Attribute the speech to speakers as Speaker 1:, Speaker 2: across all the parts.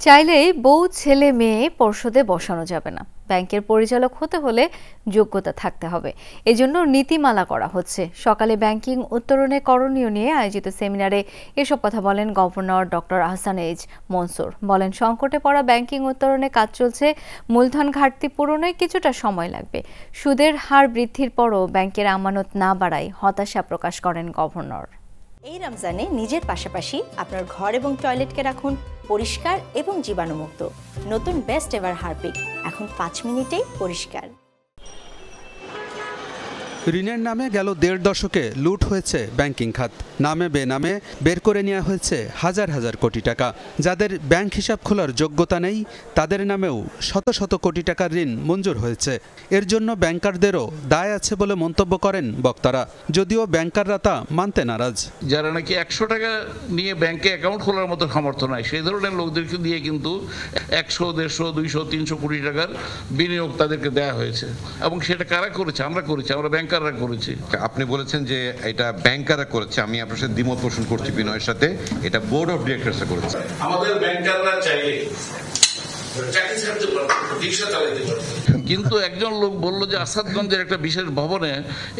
Speaker 1: চাইলেই বউ ছেলে মেয়ে পর্ষদে বসানো যাবে না। ব্যাংকের পরিচালক হতে হলে যোগ্যতা থাকতে হবে। এজন্য নীতিমালা করা হচ্ছে। সকালে ব্যাংকিং উত্তরণে করণীয় নিয়ে আয়োজিত সেমিনারে এসব কথা বলেন governor doctor Ahsan H Mansur. বলেন, সংকটে পড়া ব্যাংকিং উত্তরণে কাজ চলছে। মূলধন ঘাটতি পূরণে কিছুটা সময় লাগবে। সুদের হার বৃদ্ধির পরও ব্যাংকের আমানত না বাড়ায় হতাশা প্রকাশ করেন গভর্নর।
Speaker 2: এই রমজানে নিজের পাশাপাশি আপনার ঘর এবং টয়লেটকে রাখুন পরিষ্কার এবং জীবাণুমুক্ত। নতুন বেস্ট এভার হারপিক এখন ৫ মিনিটেই পরিষ্কার।
Speaker 3: ঋণের নামে গেল ১.৫ দশকে লুট হয়েছে ব্যাংকিং খাত। নামে বেনামে বের করে নেওয়া হয়েছে হাজার হাজার কোটি টাকা। যাদের ব্যাংক হিসাব খোলার যোগ্যতা নেই তাদের নামেও শত শত কোটি টাকার ঋণ মঞ্জুর হয়েছে। এর জন্য ব্যাংকারদেরও দায় আছে বলে মন্তব্য করেন বক্তারা, যদিও ব্যাংকাররা তা মানতে নারাজ।
Speaker 4: যারা নাকি ১০০ টাকা নিয়ে ব্যাংকে অ্যাকাউন্ট খোলার মতো সামর্থ্য নাই, সেই ধরনের লোকদেরকে দিয়ে কিন্তু ১০০, ১৫০, ২০০, ৩০০ কোটি টাকার বিনিয়োগ তাদেরকে দেওয়া হয়েছে। এবং সেটা কারা করেছে? আমরা করেছি, আমরা ব্যাংকাররা করেছি।
Speaker 5: আপনি বলেছেন যে এটা ব্যাংকাররা করেছে, আমি আপনার সাথে দ্বিমত পোষণ করছি বিনয়ের সাথে। এটা বোর্ড অফ ডিরেক্টরসরা করেছে।
Speaker 6: আমাদের ব্যাংকাররা চাইলে চাকরি ছাড়তে পারবে, রিকশা চালাতে পারবে।
Speaker 4: কিন্তু একজন লোক বলল যে আসাদগঞ্জের একটা বিশেষ ভবনে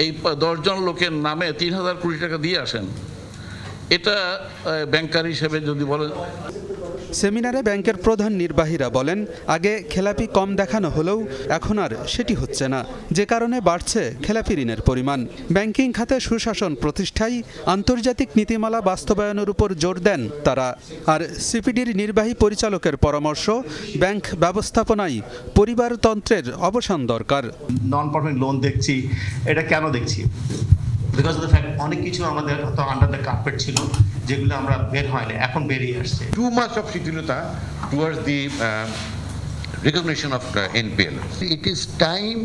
Speaker 4: এই ১০ জন লোকের নামে ৩,০০০ কোটি টাকা দিয়ে আসেন। এটা ব্যাংকার হিসেবে যদি বলেন।
Speaker 3: সেমিনারে ব্যাংকের প্রধান নির্বাহীরা বলেন, আগে খেলাপি কম দেখানো হলেও এখন আর সেটি হচ্ছে না, যে কারণে বাড়ছে খেলাপি ঋণের পরিমাণ। ব্যাংকিং খাতে সুশাসন প্রতিষ্ঠায় আন্তর্জাতিক নীতিমালা বাস্তবায়নের উপর জোর দেন তারা। আর সিপিডির নির্বাহী পরিচালকের পরামর্শ, ব্যাংক ব্যবস্থাপনায় পরিবারতন্ত্রের অবসান দরকার।
Speaker 7: নন পারফর্মিং লোন দেখছি, এটা কেন দেখছি? বিকজ অফ দ্য ফ্যাক্ট অনেক কিছু আমাদের হয়তো আন্ডার দ্য কার্পেট ছিল, যেগুলো আমরা বের হয়নি, এখন বেরিয়ে আসছে।
Speaker 5: টু মাচ অফ শিথিলতা towards the recognition of NPL. It is time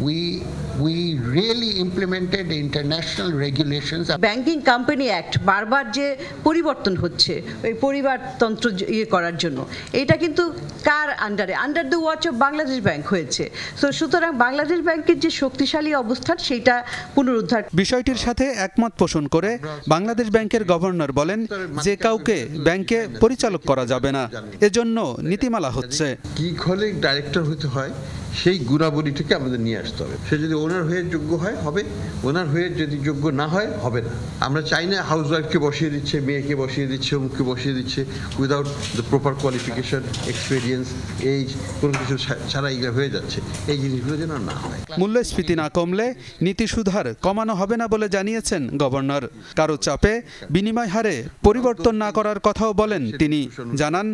Speaker 5: we really implemented international regulations.
Speaker 8: Banking company act বারবার যে পরিবর্তন হচ্ছে ওই পরিবারতন্ত্র করার জন্য, এটা কিন্তু কার আন্ডারে? Under the watch of Bangladesh bank হয়েছে। তো সুতরাং বাংলাদেশ ব্যাংকের যে শক্তিশালী অবস্থান সেটা পুনরুদ্ধার।
Speaker 3: বিষয়টির সাথে একমত পোষণ করে বাংলাদেশ ব্যাংকের গভর্নর বলেন, যে কাউকে ব্যাংকে পরিচালক করা যাবে না, এজন্য নীতিমালা হচ্ছে।
Speaker 5: কি হলে ডাইরেক্টর হতে হয় সেই গুণাবলীটাকে আমাদের নিয়ে আসতে হবে। সে যদি ওনার হয়ে যোগ্য হয় হবে, ওনার হয়ে যদি যোগ্য না হয় হবে না। আমরা চাই না হাউস ওয়াইফকে বসিয়ে দিচ্ছে, মেয়েকে বসিয়ে দিচ্ছে, অমুককে বসিয়ে দিচ্ছে without the proper qualification, experience, age, কোনো কিছু ছাড়া এগুলো হয়ে যাচ্ছে। এই জিনিসগুলো যেন না হয়।
Speaker 3: মূল্যস্ফীতি না কমলে নীতি সুধার কমানো হবে না বলে জানিয়েছেন গভর্নর। কারো চাপে বিনিময় হারে পরিবর্তন না করার কথাও বলেন তিনি। জানান,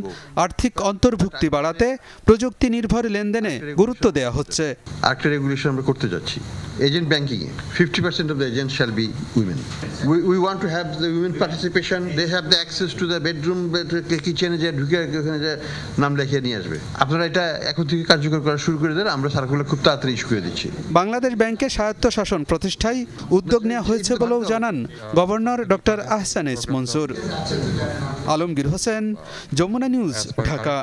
Speaker 3: আর্থিক অন্তর্ভুক্তি বাড়াতে প্রযুক্তি নির্ভর লেনদেনে গুরুত্ব দেয়া হচ্ছে।
Speaker 5: আরেকটা রেগুলেশন আমরা করতে যাচ্ছি, agent banking A 50% of the agents shall be women. We want to have the women participation. They have the access to the bedroom, কিচেনে যে ঢুকে ওখানে যে নাম লিখিয়ে নিয়ে আসবে। আপনারা এটা এখন থেকে কার্যকর করা শুরু করে দেন, আমরা সার্কুলার খুব তাড়াতাড়ি ইস্যু করে দিচ্ছি।
Speaker 3: বাংলাদেশ ব্যাংকে স্বায়ত্তশাসন প্রতিষ্ঠায় উদ্যোগ নেওয়া হয়েছে বলেও জানান governor doctor Ahsan H Mansur. Alamgir Hossain, Jamuna news, Dhaka.